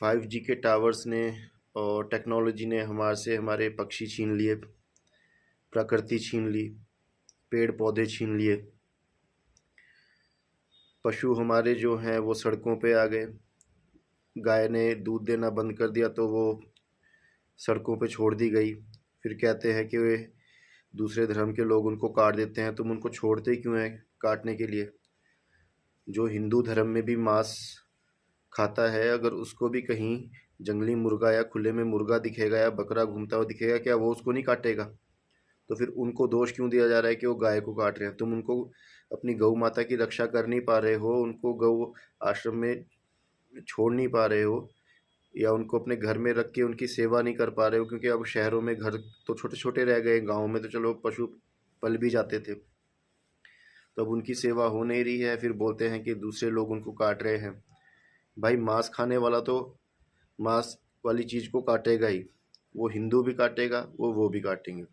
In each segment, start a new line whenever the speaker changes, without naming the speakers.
5G के towers ने और टेक्नोलॉजी ने हमारे पक्षी छीन लिए, प्रकृति छीन ली, पेड़ पौधे छीन लिए, पशु हमारे जो हैं वो सड़कों पे आ गए। गाय ने दूध देना बंद कर दिया तो वो सड़कों पे छोड़ दी गई। फिर कहते हैं कि वे दूसरे धर्म के लोग उनको काट देते हैं, तुम उनको छोड़ते क्यों हैं काटने के लिए? जो हिंदू धर्म में भी मांस खाता है, अगर उसको भी कहीं जंगली मुर्गा या खुले में मुर्गा दिखेगा या बकरा घूमता हुआ दिखेगा, क्या वो उसको नहीं काटेगा? तो फिर उनको दोष क्यों दिया जा रहा है कि वो गाय को काट रहे हैं? तुम उनको अपनी गौ माता की रक्षा कर नहीं पा रहे हो, उनको गौ आश्रम में छोड़ नहीं पा रहे हो, या उनको अपने घर में रख के उनकी सेवा नहीं कर पा रहे हो, क्योंकि अब शहरों में घर तो छोटे छोटे रह गए, गाँव में तो चलो पशु पल भी जाते थे, तो अब उनकी सेवा हो नहीं रही है। फिर बोलते हैं कि दूसरे लोग उनको काट रहे हैं। भाई मांस खाने वाला तो मांस वाली चीज़ को काटेगा ही, वो हिंदू भी काटेगा, वो भी काटेंगे।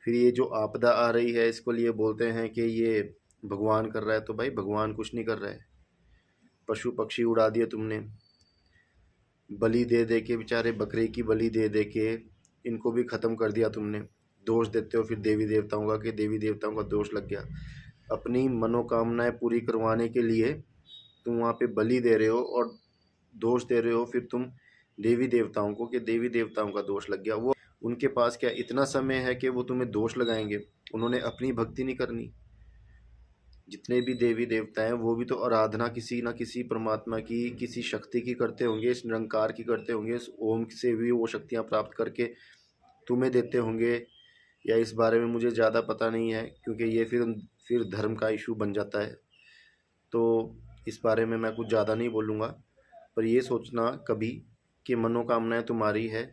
फिर ये जो आपदा आ रही है इसको लिए बोलते हैं कि ये भगवान कर रहा है, तो भाई भगवान कुछ नहीं कर रहा है। पशु पक्षी उड़ा दिए तुमने, बलि दे दे के, बेचारे बकरे की बलि दे दे के इनको भी ख़त्म कर दिया तुमने। दोष देते हो फिर देवी देवताओं का कि देवी देवताओं का दोष लग गया। अपनी मनोकामनाएं पूरी करवाने के लिए तुम वहाँ पे बलि दे रहे हो और दोष दे रहे हो फिर तुम देवी देवताओं को कि देवी देवताओं का दोष लग गया। वो उनके पास क्या इतना समय है कि वो तुम्हें दोष लगाएंगे? उन्होंने अपनी भक्ति नहीं करनी? जितने भी देवी देवता हैं वो भी तो आराधना किसी न किसी परमात्मा की, किसी शक्ति की करते होंगे, इस निरंकार की करते होंगे, इस ओम से भी वो शक्तियाँ प्राप्त करके तुम्हें देते होंगे। या इस बारे में मुझे ज़्यादा पता नहीं है, क्योंकि ये फिर धर्म का इशू बन जाता है, तो इस बारे में मैं कुछ ज़्यादा नहीं बोलूँगा। पर ये सोचना कभी कि मनोकामनाएं तुम्हारी है,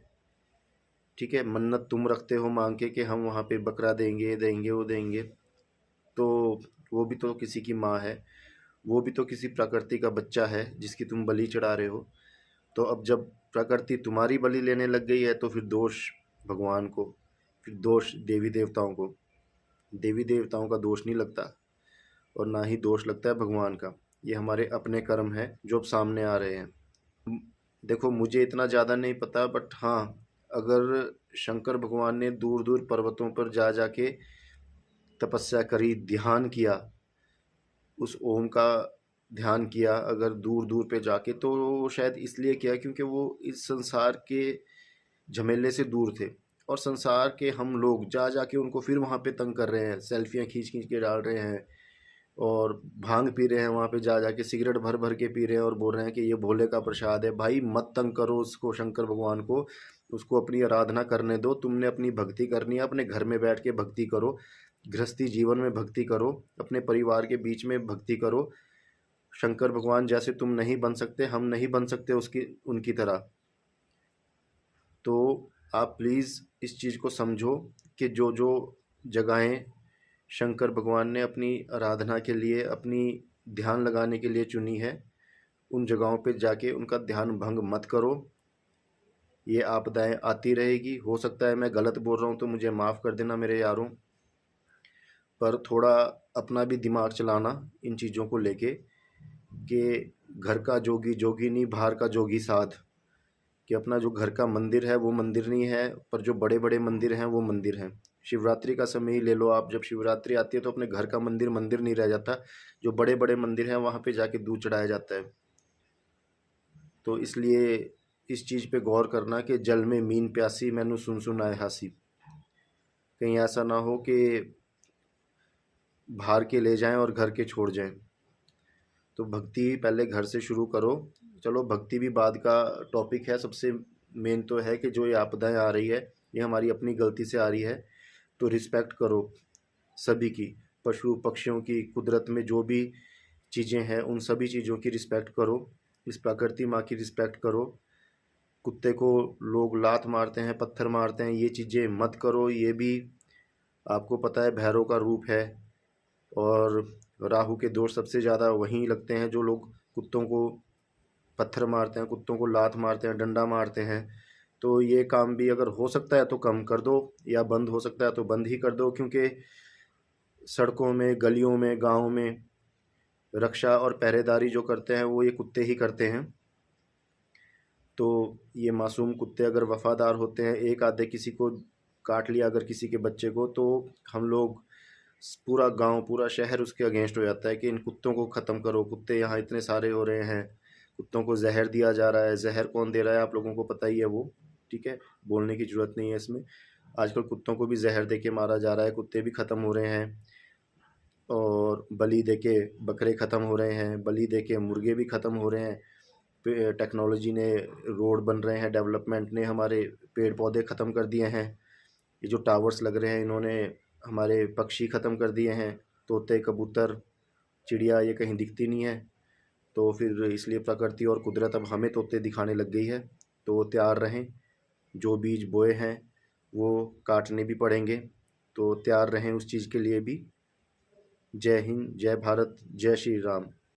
ठीक है, मन्नत तुम रखते हो मांग के कि हम वहाँ पे बकरा देंगे देंगे वो देंगे, तो वो भी तो किसी की माँ है, वो भी तो किसी प्रकृति का बच्चा है जिसकी तुम बलि चढ़ा रहे हो। तो अब जब प्रकृति तुम्हारी बलि लेने लग गई है तो फिर दोष भगवान को, फिर दोष देवी देवताओं को। देवी देवताओं का दोष नहीं लगता और ना ही दोष लगता है भगवान का। ये हमारे अपने कर्म हैं जो अब सामने आ रहे हैं। देखो मुझे इतना ज़्यादा नहीं पता, बट हाँ, अगर शंकर भगवान ने दूर दूर पर्वतों पर जा जाके तपस्या करी, ध्यान किया, उस ओम का ध्यान किया अगर दूर दूर पे जाके, तो शायद इसलिए किया क्योंकि वो इस संसार के झमेले से दूर थे। और संसार के हम लोग जा जाके उनको फिर वहाँ पे तंग कर रहे हैं, सेल्फियाँ खींच खींच के डाल रहे हैं और भांग पी रहे हैं, वहाँ पे जा जाके सिगरेट भर भर के पी रहे हैं और बोल रहे हैं कि ये भोले का प्रसाद है। भाई मत तंग करो उसको, शंकर भगवान को, उसको अपनी आराधना करने दो। तुमने अपनी भक्ति करनी है, अपने घर में बैठ के भक्ति करो, गृहस्थी जीवन में भक्ति करो, अपने परिवार के बीच में भक्ति करो। शंकर भगवान जैसे तुम नहीं बन सकते, हम नहीं बन सकते उसकी उनकी तरह। तो आप प्लीज़ इस चीज़ को समझो कि जो जो जगहें शंकर भगवान ने अपनी आराधना के लिए, अपनी ध्यान लगाने के लिए चुनी है, उन जगहों पे जाके उनका ध्यान भंग मत करो। ये आपदाएं आती रहेगी। हो सकता है मैं गलत बोल रहा हूँ तो मुझे माफ़ कर देना मेरे यारों, पर थोड़ा अपना भी दिमाग चलाना इन चीज़ों को लेके कि घर का जोगी जोगी नहीं, बाहर का जोगी साध। कि अपना जो घर का मंदिर है वो मंदिर नहीं है, पर जो बड़े बड़े मंदिर हैं वो मंदिर हैं। शिवरात्रि का समय ही ले लो आप, जब शिवरात्रि आती है तो अपने घर का मंदिर मंदिर नहीं रह जाता, जो बड़े बड़े मंदिर हैं वहाँ पे जाके दूध चढ़ाया जाता है। तो इसलिए इस चीज़ पे गौर करना कि जल में मीन प्यासी मैनू सुन सुनाए हासी। कहीं ऐसा ना हो कि बाहर के ले जाएं और घर के छोड़ जाएं। तो भक्ति पहले घर से शुरू करो। चलो भक्ति भी बाद का टॉपिक है, सबसे मेन तो है कि जो ये आपदाएं आ रही है ये हमारी अपनी गलती से आ रही है, तो रिस्पेक्ट करो सभी की, पशु पक्षियों की, कुदरत में जो भी चीज़ें हैं उन सभी चीज़ों की रिस्पेक्ट करो, इस प्रकृति माँ की रिस्पेक्ट करो। कुत्ते को लोग लात मारते हैं, पत्थर मारते हैं, ये चीज़ें मत करो। ये भी आपको पता है भैरव का रूप है, और राहु के दोष सबसे ज़्यादा वहीं लगते हैं जो लोग कुत्तों को पत्थर मारते हैं, कुत्तों को लात मारते हैं, डंडा मारते हैं। तो ये काम भी अगर हो सकता है तो कम कर दो, या बंद हो सकता है तो बंद ही कर दो, क्योंकि सड़कों में, गलियों में, गाँव में रक्षा और पहरेदारी जो करते हैं वो ये कुत्ते ही करते हैं। तो ये मासूम कुत्ते अगर वफ़ादार होते हैं, एक आधे किसी को काट लिया अगर किसी के बच्चे को, तो हम लोग पूरा गांव पूरा शहर उसके अगेंस्ट हो जाता है कि इन कुत्तों को ख़त्म करो, कुत्ते यहाँ इतने सारे हो रहे हैं, कुत्तों को जहर दिया जा रहा है। जहर कौन दे रहा है आप लोगों को पता ही है वो, ठीक है, बोलने की ज़रूरत नहीं है इसमें। आजकल कुत्तों को भी जहर दे के मारा जा रहा है, कुत्ते भी ख़त्म हो रहे हैं, और बलि दे के बकरे ख़त्म हो रहे हैं, बलि दे के मुर्गे भी ख़त्म हो रहे हैं। टेक्नोलॉजी ने, रोड बन रहे हैं, डेवलपमेंट ने हमारे पेड़ पौधे ख़त्म कर दिए हैं। ये जो टावर्स लग रहे हैं इन्होंने हमारे पक्षी ख़त्म कर दिए हैं, तोते कबूतर चिड़िया ये कहीं दिखती नहीं है। तो फिर इसलिए प्रकृति और कुदरत अब हमें तोते दिखाने लग गई है। तो तैयार रहें, जो बीज बोए हैं वो काटने भी पड़ेंगे, तो तैयार रहें उस चीज़ के लिए भी। जय हिंद, जय भारत, जय श्री राम।